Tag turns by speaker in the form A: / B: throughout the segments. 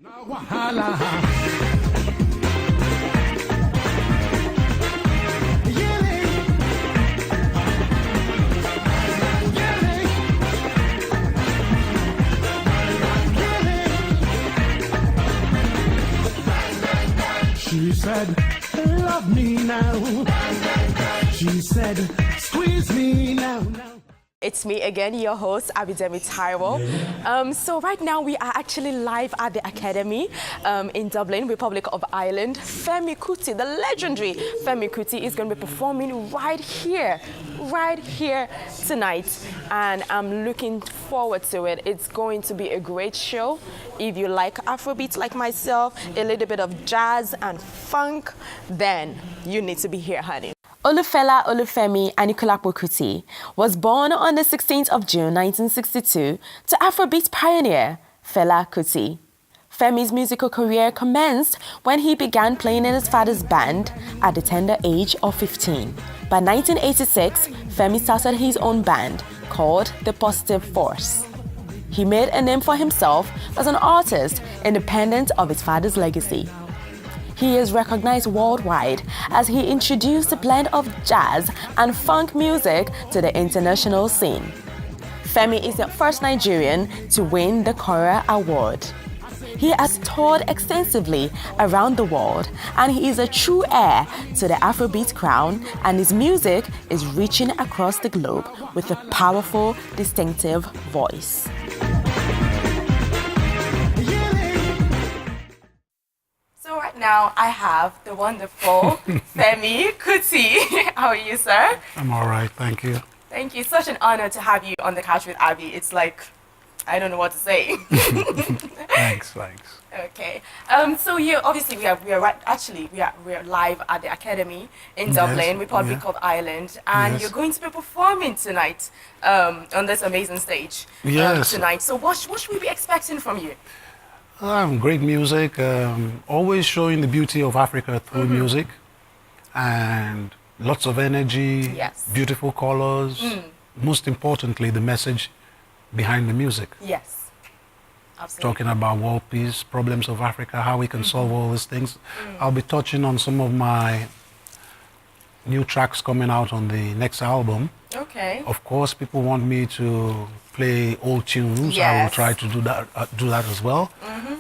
A: She said, love me now. She said, squeeze me now.
B: It's me again, your host, Abidemi Taiwo. So right now we are actually live at the Academy in Dublin, Republic of Ireland. Femi Kuti, the legendary Femi Kuti, is going to be performing right here tonight. And I'm looking forward to it. It's going to be a great show. If you like Afrobeat like myself, a little bit of jazz and funk, then you need to be here, honey. Olufela Olufemi Anikulapo Kuti was born on the 16th of June 1962 to Afrobeat pioneer Fela Kuti. Femi's musical career commenced when he began playing in his father's band at the tender age of 15. By 1986, Femi started his own band called The Positive Force. He made a name for himself as an artist independent of his father's legacy. He is recognized worldwide as he introduced a blend of jazz and funk music to the international scene. Femi is the first Nigerian to win the Kora Award. He has toured extensively around the world, and he is a true heir to the Afrobeat crown, and his music is reaching across the globe with a powerful, distinctive voice. Right now, I have the wonderful Femi Kuti. How are you, sir?
C: I'm all right, thank you.
B: Thank you. It's such an honor to have you on the couch with Abby. It's like, I don't know what to say.
C: Thanks.
B: Okay. So you obviously we are live at the Academy in Dublin, Republic of Ireland, and you're going to be performing tonight on this amazing stage. Tonight. So what should we be expecting from you?
C: Great music, always showing the beauty of Africa through music, and lots of energy, beautiful colors, most importantly, the message behind the music.
B: Yes, absolutely.
C: Talking about world peace, problems of Africa, how we can solve all these things. I'll be touching on some of my new tracks coming out on the next album.
B: Okay.
C: Of course, people want me to play old tunes. I will try to do that as well.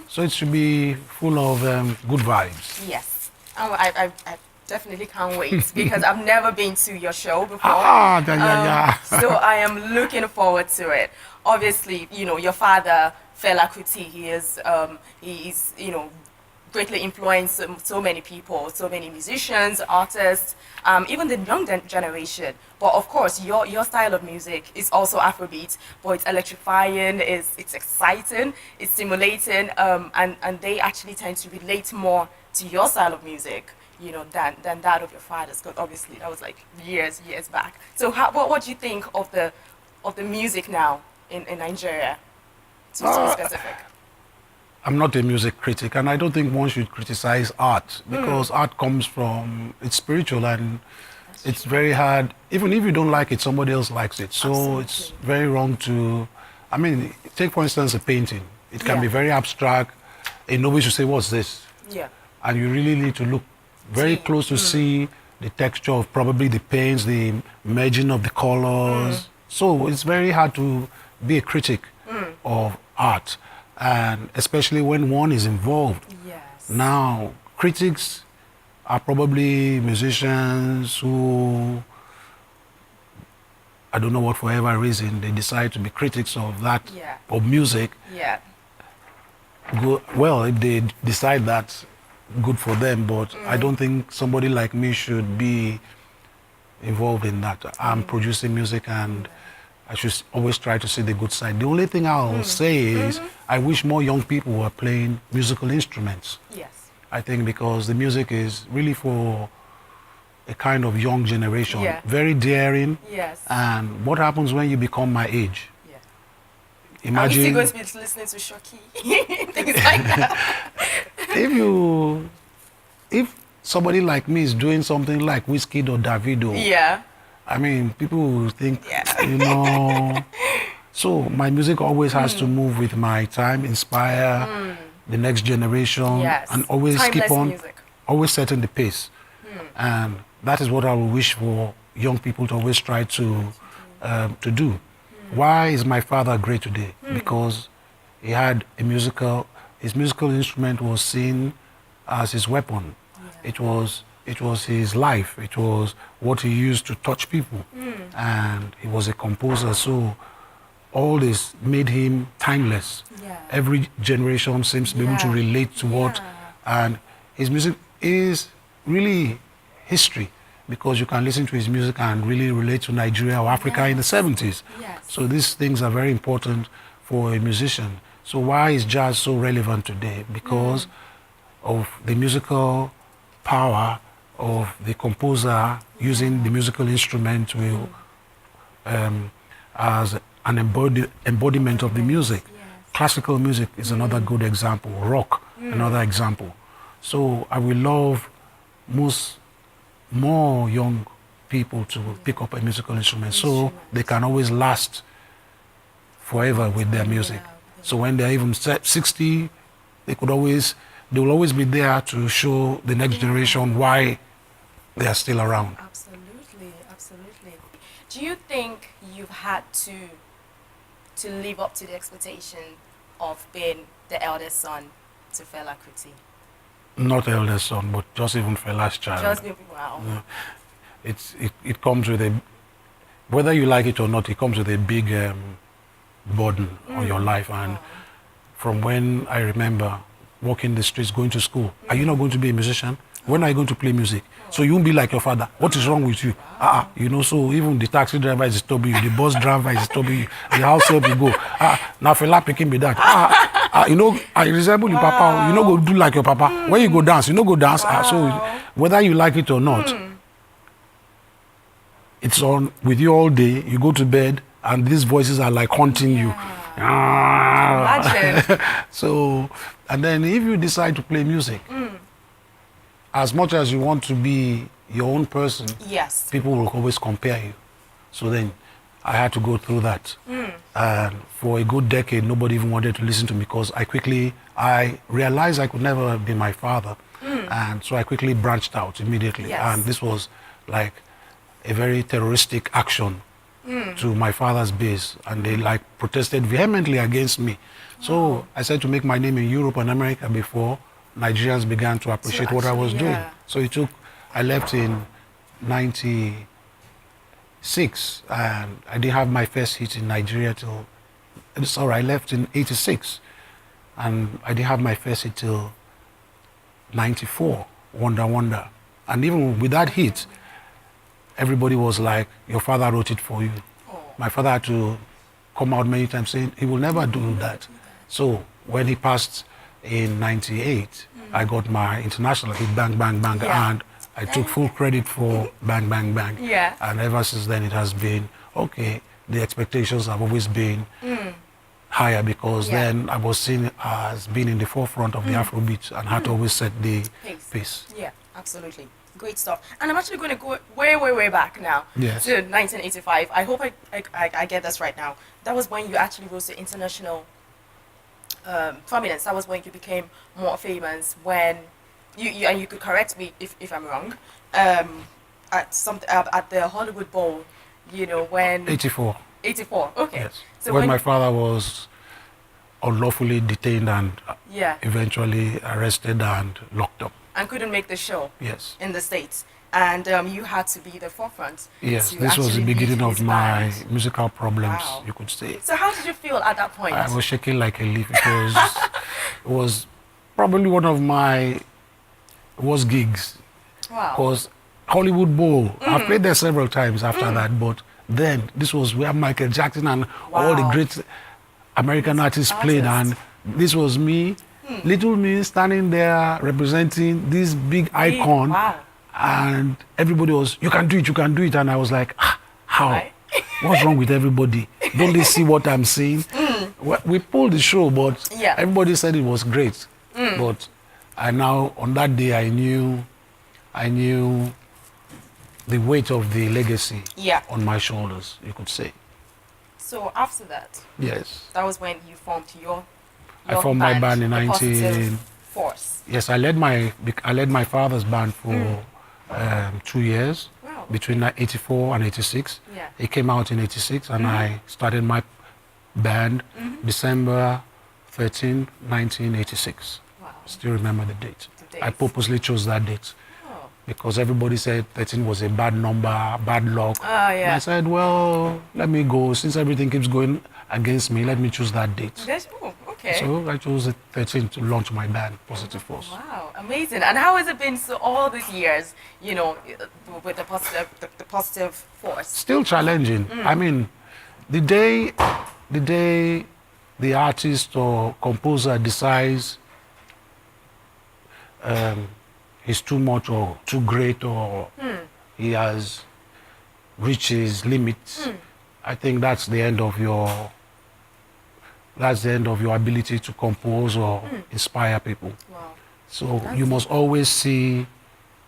C: So it should be full of good vibes.
B: Yes. I definitely can't wait because I've never been to your show before. So I am looking forward to it. Obviously, you know, your father, Fela Kuti, he is greatly influenced so many people, so many musicians, artists, even the young generation. But of course, your style of music is also Afrobeat, but it's electrifying, it's exciting, it's stimulating, and they actually tend to relate more to your style of music, you know, than that of your father's. Because obviously, that was like years back. So what do you think of the music now in Nigeria, to be specific?
C: I'm not a music critic, and I don't think one should criticize art, because art comes from, it's spiritual, and it's very hard, even if you don't like it, somebody else likes it. So it's very wrong to, I mean, take for instance a painting. It can be very abstract, and nobody should say, what's this?
B: Yeah.
C: And you really need to look very close to see the texture of probably the paints, the merging of the colors. So it's very hard to be a critic of art, and especially when one is involved.
B: Yes.
C: Now, critics are probably musicians who, I don't know what, for whatever reason, they decide to be critics of that, of music.
B: Yeah.
C: Well, if they decide that, good for them, but I don't think somebody like me should be involved in that. I'm producing music, and I should always try to see the good side. The only thing I'll say is I wish more young people were playing musical instruments.
B: Yes.
C: I think because the music is really for a kind of young generation, very daring.
B: Yes.
C: And what happens when you become my age?
B: Yeah.
C: Imagine.
B: I'm still going to be listening to Shoki, things like that.
C: If somebody like me is doing something like Wizkid or Davido, I mean, people will think, you know. So my music always has to move with my time, inspire, the next generation,
B: Yes.
C: and always
B: Timeless
C: keep on,
B: music.
C: always setting the pace. And that is what I would wish for young people to always try to do. Why is my father great today? Because he had his musical instrument was seen as his weapon. It was his life. It was what he used to touch people. And he was a composer, so all this made him timeless.
B: Yeah.
C: Every generation seems to be able to relate to what, and his music is really history, because you can listen to his music and really relate to Nigeria or Africa in the 70s.
B: Yes.
C: So these things are very important for a musician. So why is jazz so relevant today? Because of the musical power of the composer using the musical instrument as an embodiment of the music. Classical music is another good example. Rock, another example. So I will love more young people to pick up a musical instrument so they can always last forever with their music. So when they're even 60, they will always be there to show the next generation why they are still around.
B: Absolutely, absolutely. Do you think you've had to live up to the expectation of being the eldest son to Fela Kuti?
C: Not eldest son, but just even Fela's child.
B: Just being, wow.
C: It comes with whether you like it or not, it comes with a big burden on your life. And from when I remember walking the streets, going to school, are you not going to be a musician? When are you going to play music? So you won't be like your father. What is wrong with you? So even the taxi driver is disturbing you, the bus driver is disturbing you, the house help you go. Now Fela picking me that. I resemble your papa. You know, go do like your papa. When you go dance, go dance. So whether you like it or not, it's on with you all day. You go to bed, and these voices are like haunting you.
B: Imagine.
C: So, and then if you decide to play music, as much as you want to be your own person,
B: Yes.
C: people will always compare you. So then I had to go through that. And for a good decade, nobody even wanted to listen to me because I realized I could never be my father. And so I quickly branched out immediately.
B: Yes.
C: And this was like a very terroristic action to my father's base. And they protested vehemently against me. So I said to make my name in Europe and America before Nigerians began to appreciate what I was doing. So I left in 96, and I didn't have my first hit in Nigeria I left in 86, and I didn't have my first hit till 94, Wonder Wonder. And even with that hit, everybody was like, your father wrote it for you. My father had to come out many times saying he will never do that. So when he passed in 98, I got my international hit, Bang Bang Bang, and I took full credit for Bang Bang Bang.
B: Yeah.
C: And ever since then it has been, okay, the expectations have always been higher because then I was seen as being in the forefront of the Afrobeat and had to always set the pace.
B: Yeah, absolutely. Great stuff. And I'm actually going to go way, way, way back now
C: Yes.
B: to 1985. I hope I get this right now. That was when you actually rose to international prominence. That was when you became more famous. When and you could correct me if I'm wrong. At the Hollywood Bowl, when
C: 84.
B: 84. Okay.
C: Yes.
B: So
C: when my father was unlawfully detained and eventually arrested and locked up.
B: And couldn't make the show.
C: Yes.
B: In the States. And you had to be the forefront.
C: Yes,
B: to
C: this was the
B: actually
C: beginning
B: lead
C: of
B: his
C: my
B: band.
C: musical problems,
B: Wow.
C: you could say.
B: So how did you feel at that point?
C: I was shaking like a leaf. It was probably one of my worst gigs.
B: Wow.
C: Because Hollywood Bowl, I've played there several times after that, but then this was where Michael Jackson and all the great American artists played, and this was me, little me, standing there representing this big icon.
B: Wow.
C: And everybody was, you can do it. And I was like, how? What's wrong with everybody? Don't they see what I'm saying? We pulled the show, but everybody said it was great. But on that day, I knew the weight of the legacy on my shoulders, you could say.
B: So after that,
C: Yes.
B: that was when you formed your
C: I formed my band in
B: the
C: 19.
B: Positive Force.
C: Yes, I led my father's band for 2 years,
B: Wow.
C: between 84 and 86.
B: Yeah.
C: He came out in 86, and I started my band December 13, 1986.
B: Wow.
C: Still remember the date.
B: The
C: I
B: date.
C: purposely chose that date
B: Oh.
C: because everybody said 13 was a bad number, bad luck.
B: Oh,
C: And
B: yeah.
C: I said, well, let me go. Since everything keeps going against me, let me choose that date.
B: Oh, okay.
C: So I chose the 13 to launch my band, Positive Force.
B: Wow, amazing. And how has it been so all these years, you know, with the positive force?
C: Still challenging. I mean, the day the artist or composer decides he's too much or too great or he has reached his limits, I think that's the end of your ability to compose or inspire people.
B: Wow.
C: So you must always see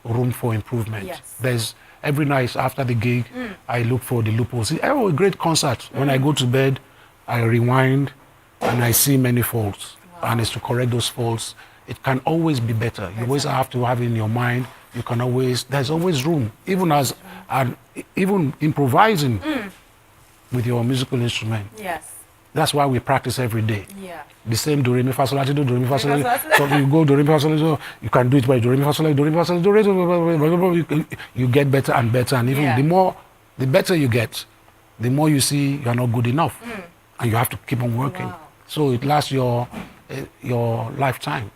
C: room for improvement.
B: Yes.
C: There's every night after the gig, I look for the loopholes. Oh, a great concert. When I go to bed, I rewind and I see many faults.
B: Wow.
C: And it's to correct those faults. It can always be better. You always have to have it in your mind. You can always, there's always room. Even improvising with your musical instrument.
B: Yes.
C: That's why we practice every day.
B: Yeah.
C: The same do re mi fa sol la ti do re mi fa sol la ti.
B: Re, mi, fa, sol.
C: So you go do re mi fa sol la ti, so you can do it by do re mi fa sol la ti, do re mi fa sol la ti, do re, you get better and better, and even the better you get, the more you see you are not good enough, and you have to keep on working.
B: Wow.
C: So it lasts your lifetime.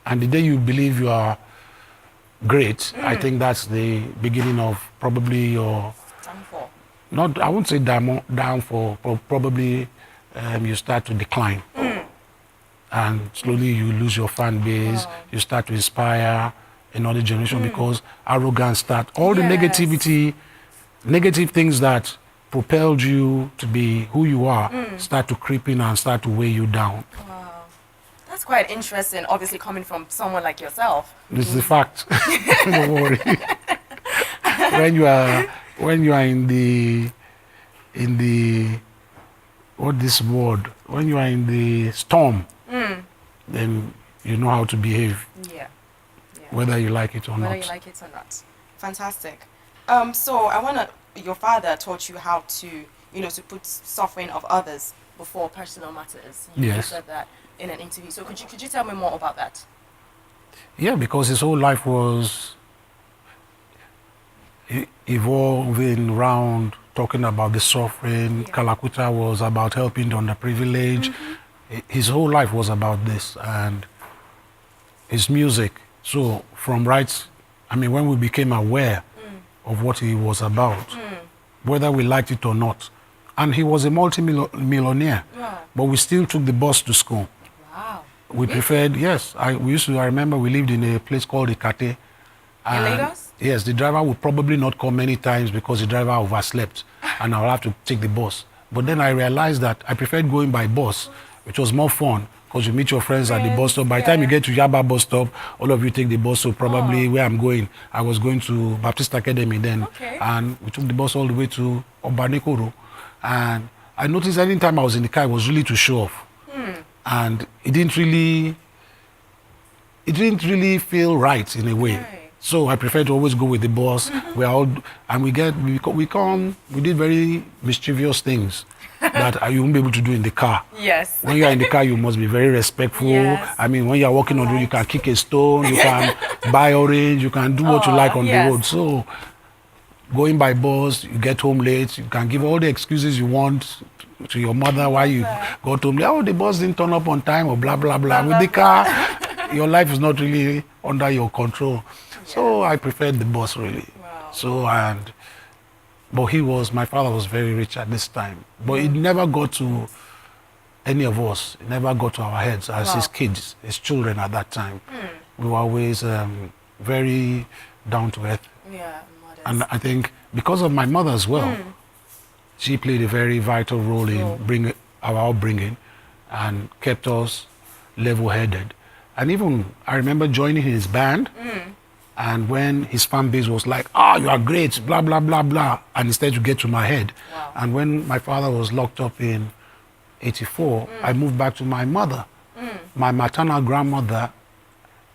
C: And the day you believe you are great, I think that's the beginning of probably your
B: Downfall.
C: not, I won't say downfall, probably you start to decline. And slowly you lose your fan base, you start to inspire another generation because arrogance start, all the negativity, negative things that propelled you to be who you are, start to creep in and start to weigh you down.
B: Wow. That's quite interesting, obviously coming from someone like yourself.
C: This is the fact. Don't worry. when you are in the when you are in the storm, then you know how to behave, whether you like it or not.
B: Whether you like it or not. Fantastic. So I want to, your father taught you how to, to put suffering of others before personal matters. You said that in an interview. So could you tell me more about that?
C: Yeah, because his whole life was evolving around talking about the suffering. Kalakuta was about helping the underprivileged. His whole life was about this, and his music. So when we became aware of what he was about, whether we liked it or not, and he was a multi-millionaire, but we still took the bus to school.
B: Wow.
C: We preferred, I remember we lived in a place called Ikate.
B: In Lagos?
C: Yes, the driver would probably not come many times because the driver overslept and I would have to take the bus. But then I realized that I preferred going by bus, which was more fun because you meet your friends at the bus stop. By the time you get to Yaba bus stop, all of you take the bus. So probably where I'm going, I was going to Baptist Academy then. And we took the bus all the way to Obanekoro. And I noticed anytime I was in the car, it was really to show off. And it didn't really feel right in a way. So I prefer to always go with the boss. We did very mischievous things that you won't be able to do in the car.
B: Yes.
C: When you are in the car, you must be very respectful.
B: Yes.
C: I mean, when you are walking on the road, you can kick a stone, you can buy orange, you can do what you like on the road. So going by bus, you get home late, you can give all the excuses you want to your mother why you got home late. Oh, the bus didn't turn up on time or blah, blah, blah. With the car, your life is not really under your control. So I preferred the bus really.
B: Wow.
C: So, but my father was very rich at this time. But it never got to any of us. It never got to our heads as his kids, his children at that time. We were always very down to earth.
B: Yeah, modest.
C: And I think because of my mother as well, she played a very vital role in our upbringing and kept us level-headed. And even I remember joining his band. And when his fan base was like, you are great, blah, blah, blah, blah. And instead to get to my head. Wow. And when my father was locked up in 84, I moved back to my mother my maternal grandmother,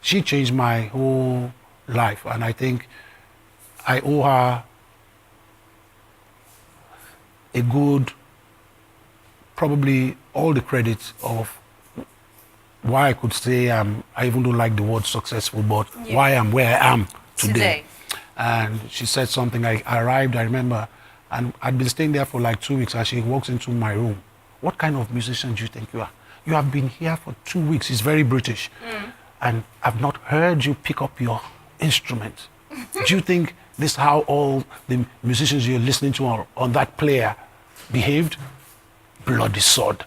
C: she changed my whole life, and I think I owe her a good, probably all the credit of why I could say I even don't like the word successful, but why I'm where I am today. And she said something, I arrived, I remember, and I'd been staying there for like 2 weeks, and she walks into my room. What kind of musician do you think you are? You have been here for 2 weeks. It's very British. And I've not heard you pick up your instrument. Do you think this is how all the musicians you're listening to on that player behaved? Bloody sword.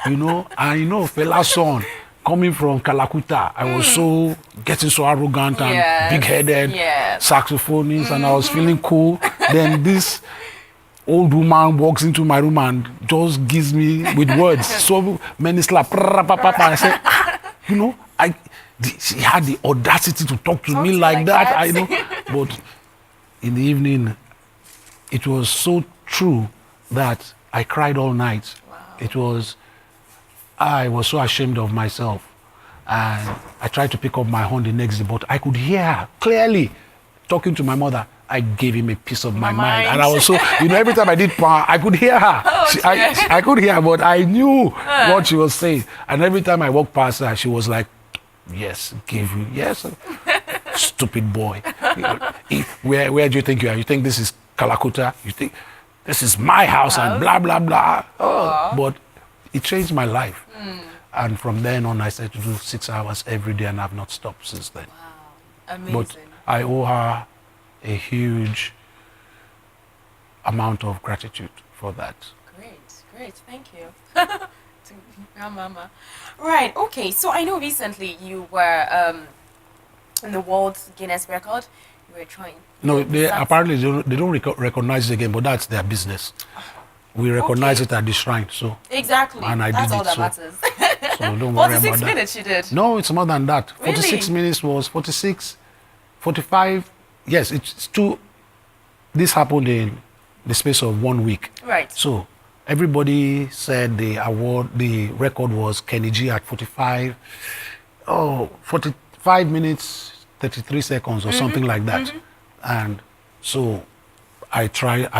C: You know, I know Fela's son coming from Kalakuta. I was so getting so arrogant and big-headed, saxophonist, and I was feeling cool. Then this old woman walks into my room and just gives me with words so many slap. I said, you know, she had the audacity to talk to me like that. I know, but in the evening, it was so true that I cried all night. Wow. I was so ashamed of myself, and I tried to pick up my horn the next day, but I could hear her clearly talking to my mother. I gave him a piece of my mind. And I was so, you know, every time I did power, I could hear her. I could hear her, but I knew what she was saying. And every time I walked past her, she was like, yes, give you, yes. Stupid boy. Where do you think you are? You think this is Kalakuta? You think this is my house and blah, blah, blah. Oh, but it changed my life. And from then on, I started to do 6 hours every day, and I've not stopped since then.
B: Wow, amazing.
C: But I owe her a huge amount of gratitude for that.
B: Great, thank you. To Grandmama. Right, okay, so I know recently you were in the World Guinness record. You were trying.
C: No, apparently they don't recognize it again, but that's their business. We recognize it at the shrine, so.
B: Exactly,
C: and I
B: that's
C: did
B: all
C: it,
B: that
C: so,
B: matters.
C: So don't worry about that.
B: 46 minutes you did?
C: No, it's more than that.
B: Really?
C: 46 minutes was 46, 45. Yes, it's two. This happened in the space of 1 week.
B: Right.
C: So everybody said the record was Kenny G at 45 minutes, 33 seconds or something like that. And so I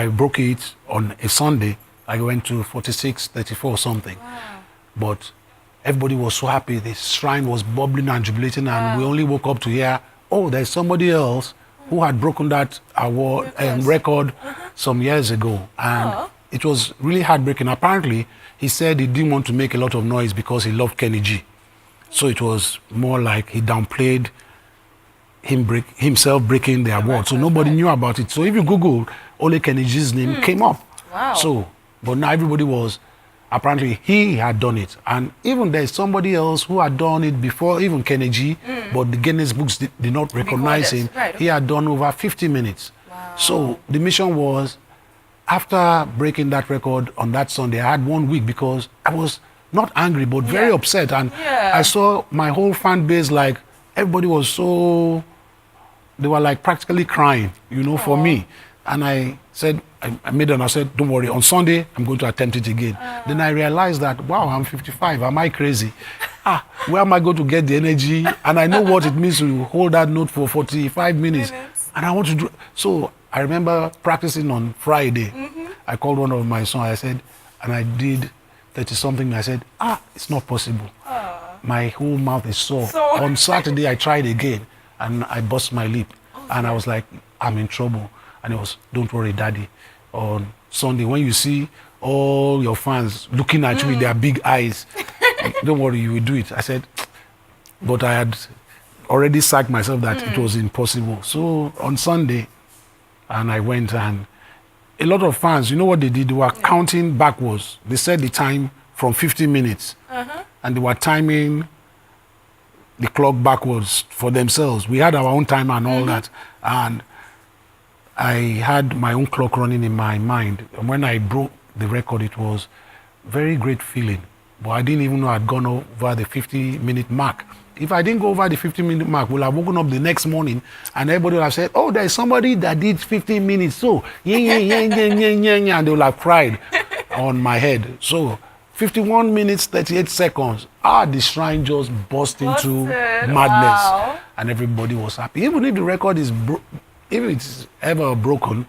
C: broke it on a Sunday. I went to 46, 34 or something.
B: Wow.
C: But everybody was so happy. The shrine was bubbling and jubilating, and we only woke up to hear, oh, there's somebody else who had broken that record some years ago. And it was really heartbreaking. Apparently, he said he didn't want to make a lot of noise because he loved Kenny G. So it was more like he downplayed himself breaking the award. So nobody knew about it. So if you Google, only Kenny G's name came up.
B: Wow.
C: So, but now everybody was, apparently he had done it. And even there's somebody else who had done it before, even Kenny G, but the Guinness books did not recognize him.
B: Right.
C: He had done over 50 minutes.
B: Wow.
C: So the mission was, after breaking that record on that Sunday, I had 1 week because I was not angry, but very upset. And I saw my whole fan base, like, everybody was so, they were like practically crying, you know, for me. And I said, I said, don't worry, on Sunday, I'm going to attempt it again. Then I realized that, wow, I'm 55, am I crazy? Where am I going to get the energy? And I know what it means to hold that note for 45 minutes. And I want to do, so I remember practicing on Friday. I called one of my sons, I said, and I did 30-something, I said, it's not possible. My whole mouth is sore. On Saturday, I tried again, and I bust my lip. And I was like, I'm in trouble. And it was, don't worry, Daddy. On Sunday, when you see all your fans looking at you with their big eyes, don't worry, you will do it. I said, but I had already psyched myself that it was impossible. So on Sunday, and I went, and a lot of fans, you know what they did? They were counting backwards. They set the time from 50 minutes. And they were timing the clock backwards for themselves. We had our own timer and all that. And I had my own clock running in my mind. And when I broke the record, it was very great feeling. But I didn't even know I'd gone over the 50-minute mark. If I didn't go over the 50-minute mark, we'll have woken up the next morning and everybody would have said, oh, there's somebody that did 15 minutes. So, and they will have cried on my head. So 51 minutes, 38 seconds. The shrine just burst into madness.
B: Wow.
C: And everybody was happy. Even if the record is, if it's ever broken,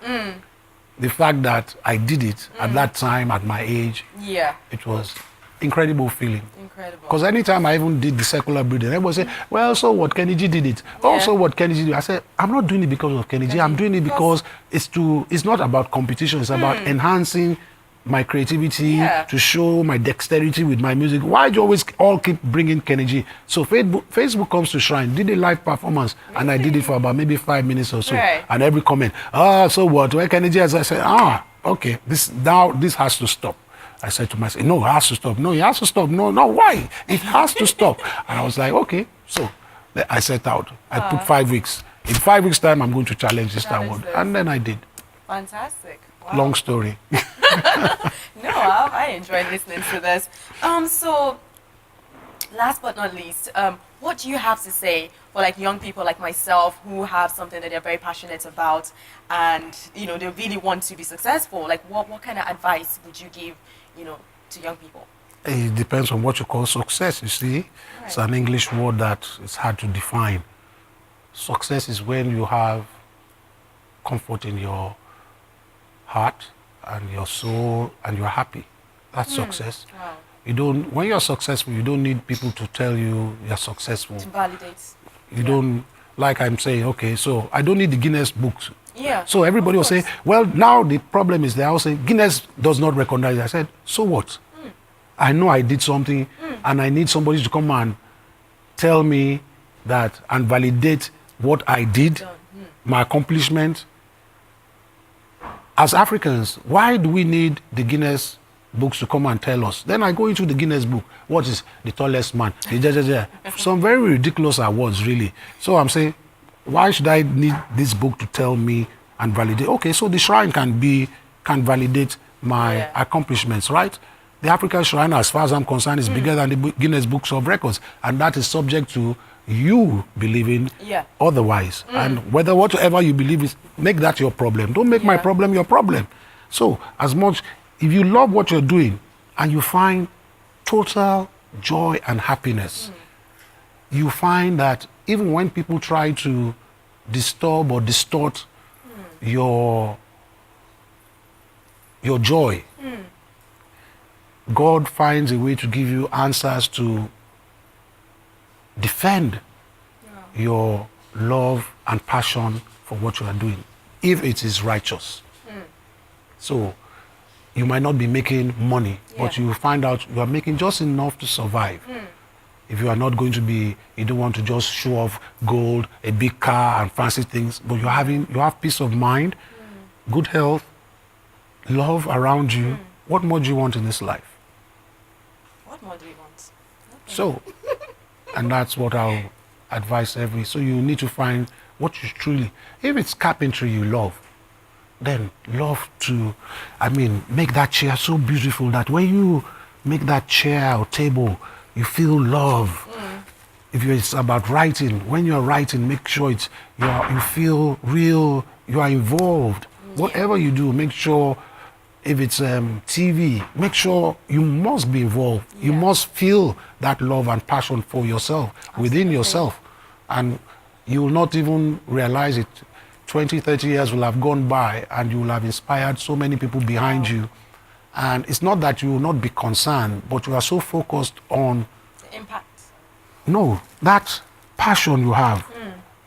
C: the fact that I did it at that time, at my age, it was incredible feeling.
B: Incredible.
C: Because anytime I even did the secular breathing, everybody say, well, so what, Kenny G did it. Also what Kenny G did. I said, I'm not doing it because of Kenny G. I'm doing it because it's not about competition. It's about enhancing my creativity, to show my dexterity with my music. Why do you always all keep bringing Kenny G? So Facebook comes to Shrine, did a live performance, and I did it for about maybe 5 minutes or so.
B: Right.
C: And every comment, so what? Where Kenny G? As I said, okay, this has to stop. I said to myself, no, it has to stop. No, it has to stop. No, why? It has to stop. And I was like, okay. So I set out. I put 5 weeks. In 5 weeks' time, I'm going to challenge this award. And then I did.
B: Fantastic. Wow.
C: Long story.
B: No, I enjoyed listening to this. So, last but not least, what do you have to say for like young people like myself who have something that they're very passionate about and, you know, they really want to be successful? Like, what kind of advice would you give, you know, to young people?
C: It depends on what you call success, you see. Right. It's an English word that is hard to define. Success is when you have comfort in your heart and your soul and you're happy. That's success. Wow. When you're successful, you don't need people to tell you you're successful.
B: To validate.
C: You don't, like I'm saying, okay, so I don't need the Guinness books.
B: Yeah.
C: So everybody will say, well, now the problem is they all say, Guinness does not recognize it. I said, so what? I know I did something and I need somebody to come and tell me that and validate what I did, my accomplishment. As Africans, why do we need the Guinness books to come and tell us? Then I go into the Guinness book. What is the tallest man? Some very ridiculous awards, really. So I'm saying, why should I need this book to tell me and validate? Okay, so the shrine can validate my accomplishments, right? The African shrine, as far as I'm concerned, is bigger than the Guinness Books of Records, and that is subject to you believing otherwise. And whatever you believe is, make that your problem. Don't make my problem your problem. So if you love what you're doing and you find total joy and happiness, you find that even when people try to disturb or distort your joy, God finds a way to give you answers to defend your love and passion for what you are doing, if it is righteous. So you might not be making money, but you find out you are making just enough to survive. If you are not going to be, you don't want to just show off gold, a big car and fancy things, but you have peace of mind, good health, love around you. What more do you want in this life?
B: What more do you want? Okay.
C: So, and that's what I'll advise so you need to find what you truly, if it's carpentry you love, then love to, make that chair so beautiful that when you make that chair or table, you feel love. If it's about writing, when you're writing, make sure you feel real, you are involved. Whatever you do, make sure, if it's TV, make sure you must be involved. You must feel that love and passion for yourself, within yourself. And you will not even realize it. 20, 30 years will have gone by and you will have inspired so many people behind you. And it's not that you will not be concerned, but you are so focused on
B: the impact.
C: No, that passion you have,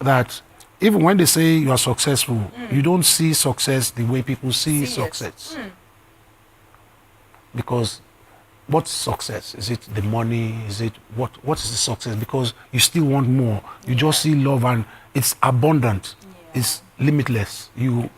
C: that even when they say you are successful, you don't see success the way people see success. Because what's success? Is it the money? Is it what is the success? Because you still want more. You just see love and it's abundant. It's limitless. You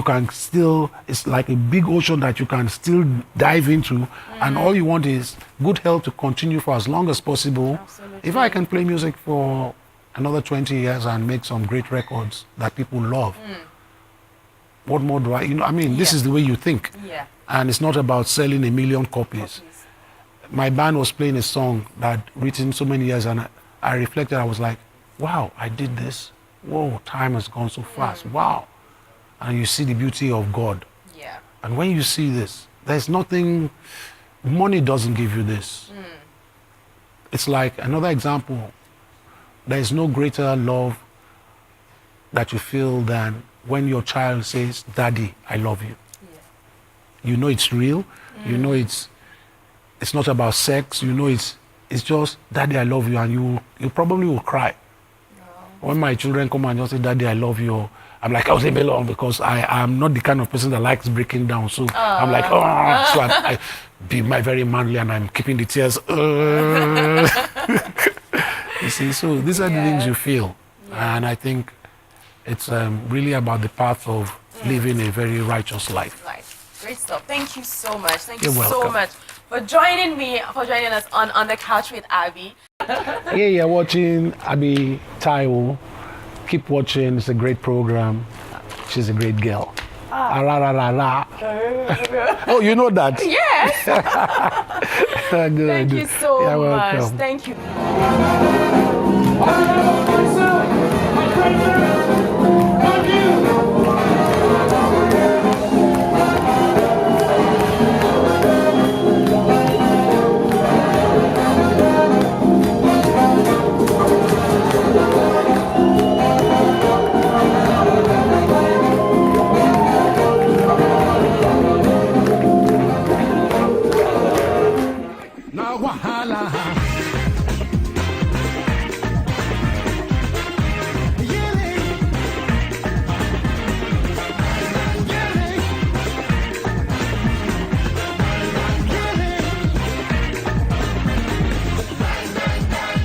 C: can still, it's like a big ocean that you can still dive into, and all you want is good health to continue for as long as possible.
B: Absolutely.
C: If I can play music for another 20 years and make some great records that people love, what more do I, this is the way you think. And it's not about selling 1 million copies. My band was playing a song that I'd written so many years, and I reflected, I was like, wow, I did this. Whoa, time has gone so fast. Wow. And you see the beauty of God. And when you see this, there's nothing money doesn't give you this. It's like another example. There is no greater love that you feel than when your child says, "Daddy, I love you." You know it's real. You know it's not about sex. You know it's just, "Daddy, I love you," and you probably will cry. When my children come and just say, "Daddy, I love you," I'm like, "I'll leave me alone," because I'm not the kind of person that likes breaking down. So I'm like, "Oh," so I be very manly, and I'm keeping the tears. You see, so these are the things you feel, and I think it's really about the path of living a very righteous life.
B: Great stuff. Thank you so much. Thank you
C: You're
B: so
C: welcome.
B: much for joining us on the couch with Abby.
C: Yeah, you're watching Abby Taiwo. Keep watching. It's a great program. She's a great girl. Ah, la, la, la, la. Oh, you know that?
B: Yes.
C: Good.
B: Thank you so
C: You're
B: much.
C: welcome.
B: Thank you.
A: Now wahala.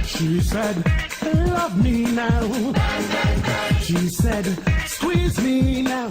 A: She said, "Love me now." She said, "Squeeze me now."